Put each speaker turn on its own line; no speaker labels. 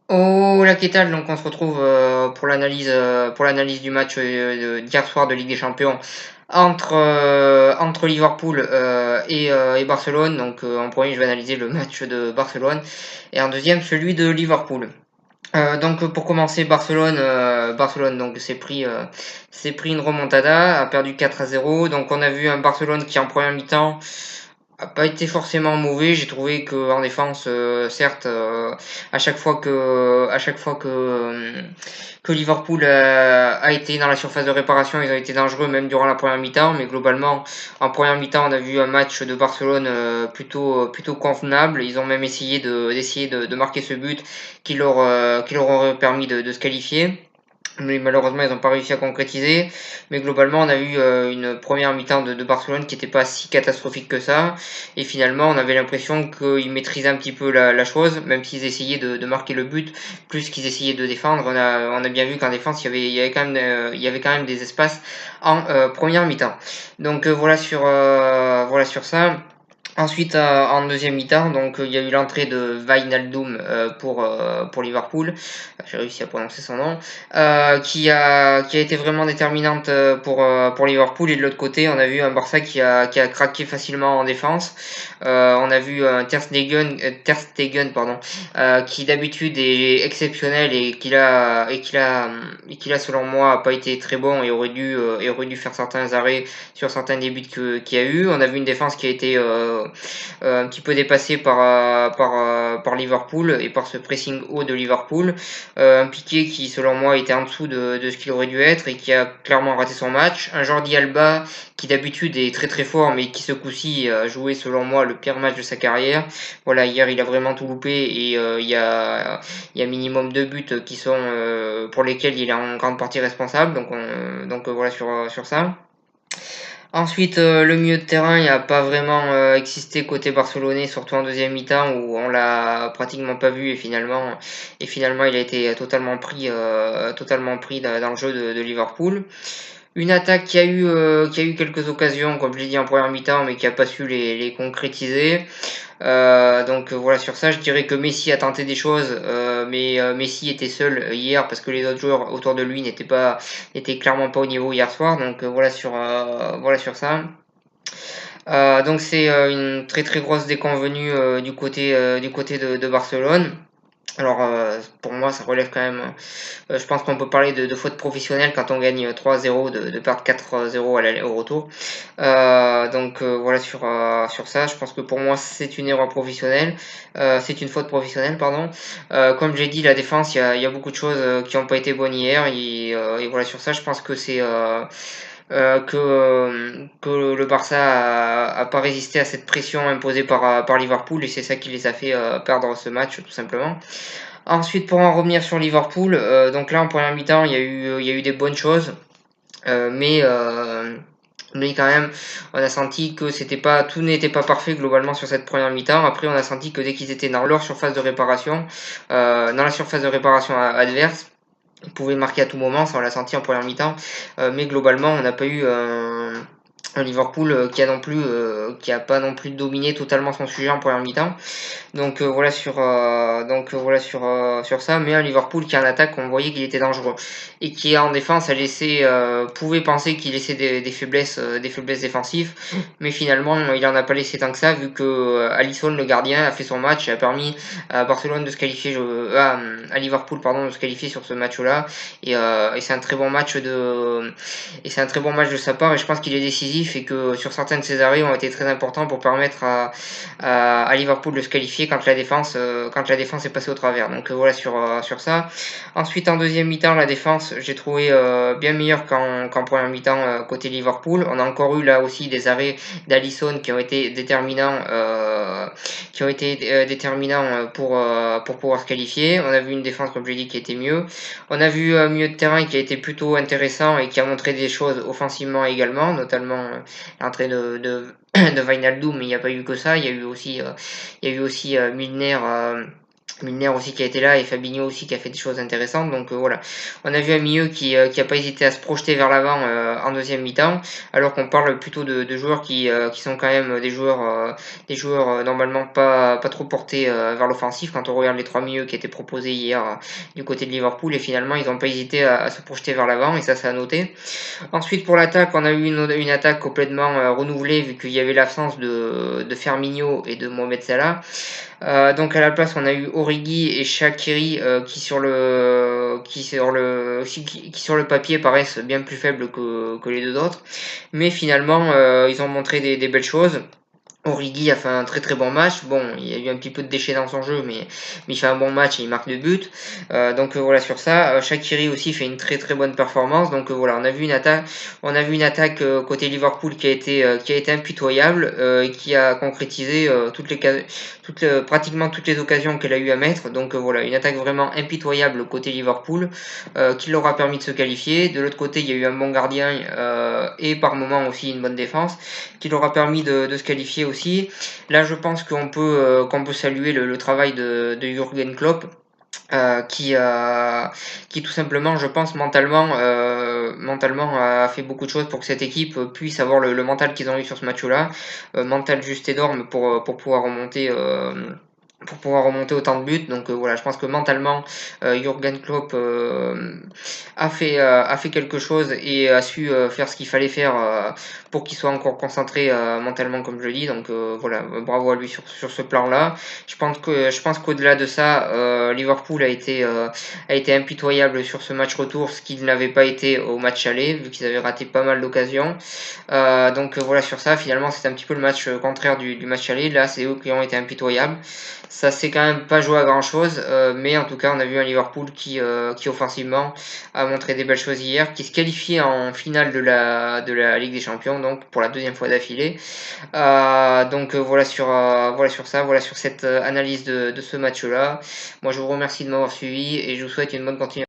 Oh la Quétal, donc on se retrouve pour l'analyse du match d'hier soir de Ligue des Champions entre Liverpool et Barcelone. Donc en premier, je vais analyser le match de Barcelone et en deuxième celui de Liverpool. Donc pour commencer, Barcelone donc s'est pris une remontada, a perdu 4-0. Donc on a vu un Barcelone qui en première mi-temps a pas été forcément mauvais. J'ai trouvé que en défense, certes, à chaque fois que Liverpool a été dans la surface de réparation, ils ont été dangereux même durant la première mi-temps. Mais globalement, en première mi-temps, on a vu un match de Barcelone plutôt convenable. Ils ont même essayé de marquer ce but qui leur aurait permis de se qualifier. Mais malheureusement, ils n'ont pas réussi à concrétiser. Mais globalement, on a eu une première mi-temps de Barcelone qui n'était pas si catastrophique que ça. Et finalement, on avait l'impression qu'ils maîtrisaient un petit peu la chose, même s'ils essayaient de marquer le but, plus qu'ils essayaient de défendre. On a bien vu qu'en défense, il y avait quand même des espaces en première mi-temps. Donc voilà sur ça. Ensuite, en deuxième mi-temps, donc il y a eu l'entrée de Wijnaldum pour Liverpool. J'ai réussi à prononcer son nom, qui a été vraiment déterminante pour Liverpool. Et de l'autre côté, on a vu un Barça qui a craqué facilement en défense. On a vu un Ter Stegen, pardon, qui d'habitude est exceptionnel et qui a selon moi pas été très bon et aurait dû faire certains arrêts sur certains débuts qu'il y a eu. On a vu une défense qui a été un petit peu dépassée par Liverpool et par ce pressing haut de Liverpool. Un Piqué qui, selon moi, était en dessous de ce qu'il aurait dû être et qui a clairement raté son match. Un Jordi Alba qui d'habitude est très très fort mais qui ce coup-ci a joué, selon moi, le pire match de sa carrière. Voilà, hier il a vraiment tout loupé et il y a minimum deux buts qui sont pour lesquels il est en grande partie responsable. Donc voilà sur ça. Ensuite, le milieu de terrain, il n'y a pas vraiment existé côté barcelonais, surtout en deuxième mi-temps où on l'a pratiquement pas vu et finalement il a été totalement pris dans le jeu de Liverpool. Une attaque qui a eu quelques occasions, comme je l'ai dit en première mi-temps, mais qui a pas su les concrétiser. Donc voilà sur ça, je dirais que Messi a tenté des choses, mais Messi était seul hier parce que les autres joueurs autour de lui n'étaient clairement pas au niveau hier soir. Donc voilà sur ça. Donc c'est une très très grosse déconvenue du côté de Barcelone. Alors pour moi ça relève quand même, je pense qu'on peut parler de faute professionnelle quand on gagne 3-0, de perdre 4-0 au retour. Donc voilà sur ça, je pense que pour moi c'est une erreur professionnelle, c'est une faute professionnelle pardon. Comme j'ai dit, la défense, il y a beaucoup de choses qui n'ont pas été bonnes hier et voilà sur ça, je pense que que le Barça a pas résisté à cette pression imposée par Liverpool et c'est ça qui les a fait perdre ce match tout simplement. Ensuite, pour en revenir sur Liverpool, donc là en première mi-temps, il y a eu des bonnes choses, mais quand même, on a senti que tout n'était pas parfait globalement sur cette première mi-temps. Après, on a senti que dès qu'ils étaient dans leur surface de réparation, dans la surface de réparation adverse, ils pouvaient marquer à tout moment. Ça, on l'a senti en première mi-temps, mais globalement, on n'a pas eu un Liverpool qui a pas non plus dominé totalement son sujet en première mi-temps. Donc voilà sur ça, mais un Liverpool qui en attaque, on voyait qu'il était dangereux et qui en défense pouvait penser qu'il laissait des faiblesses défensives, mais finalement il en a pas laissé tant que ça vu que Alisson le gardien a fait son match et a permis à Barcelone de se qualifier, à Liverpool pardon de se qualifier sur ce match-là et c'est un très bon match de sa part et je pense qu'il est décisif et que sur certains de ses arrêts ont été très importants pour permettre à Liverpool de se qualifier quand la défense est passée au travers. Donc voilà sur ça. Ensuite en deuxième mi-temps, la défense, j'ai trouvé bien meilleure qu'en première mi-temps côté Liverpool. On a encore eu là aussi des arrêts d'Alisson qui ont été déterminants pour pouvoir se qualifier. On a vu une défense, comme je l'ai dit, qui était mieux. On a vu un milieu de terrain qui a été plutôt intéressant et qui a montré des choses offensivement également, notamment l'entrée de Wijnaldum, mais il n'y a pas eu que ça. Il y a eu aussi Milner Milner aussi qui a été là et Fabinho aussi qui a fait des choses intéressantes. Donc voilà, on a vu un milieu qui a pas hésité à se projeter vers l'avant en deuxième mi-temps, alors qu'on parle plutôt de joueurs qui sont quand même des joueurs normalement pas trop portés vers l'offensif. Quand on regarde les trois milieux qui étaient proposés hier du côté de Liverpool, et finalement ils n'ont pas hésité à se projeter vers l'avant, et ça c'est à noter. Ensuite, pour l'attaque, on a eu une attaque complètement renouvelée vu qu'il y avait l'absence de Firmino et de Mohamed Salah. Donc à la place, on a eu Origi et Shaqiri qui sur le papier paraissent bien plus faibles que les deux autres. Mais finalement, ils ont montré des belles choses. Origi a fait un très très bon match. Bon, il y a eu un petit peu de déchets dans son jeu, mais il fait un bon match et il marque 2 buts. Donc voilà sur ça. Shaqiri aussi fait une très très bonne performance. Donc voilà, on a vu une attaque côté Liverpool qui a été impitoyable et qui a concrétisé pratiquement toutes les occasions qu'elle a eu à mettre. Donc voilà, une attaque vraiment impitoyable côté Liverpool qui leur a permis de se qualifier. De l'autre côté, il y a eu un bon gardien et par moment aussi une bonne défense qui leur a permis de se qualifier aussi. Là, je pense qu'on peut saluer le travail de Jürgen Klopp. Qui tout simplement, je pense, mentalement a fait beaucoup de choses pour que cette équipe puisse avoir le mental qu'ils ont eu sur ce match-là, mental juste énorme pour pouvoir remonter autant de buts. Donc voilà, je pense que mentalement, Jürgen Klopp a fait quelque chose et a su faire ce qu'il fallait faire pour qu'il soit encore concentré mentalement, comme je le dis. Donc voilà, bravo à lui sur ce plan-là. Je pense qu'au-delà de ça, Liverpool a été impitoyable sur ce match retour, ce qu'il n'avait pas été au match aller, vu qu'ils avaient raté pas mal d'occasions. Donc voilà, sur ça, finalement, c'était un petit peu le match contraire du match aller. Là, c'est eux qui ont été impitoyables. Ça s'est quand même pas joué à grand chose, mais en tout cas, on a vu un Liverpool qui offensivement a montré des belles choses hier, qui se qualifiait en finale de la Ligue des Champions, donc pour la deuxième fois d'affilée. Donc voilà sur ça, voilà sur cette analyse de ce match-là. Moi, je vous remercie de m'avoir suivi et je vous souhaite une bonne continuation.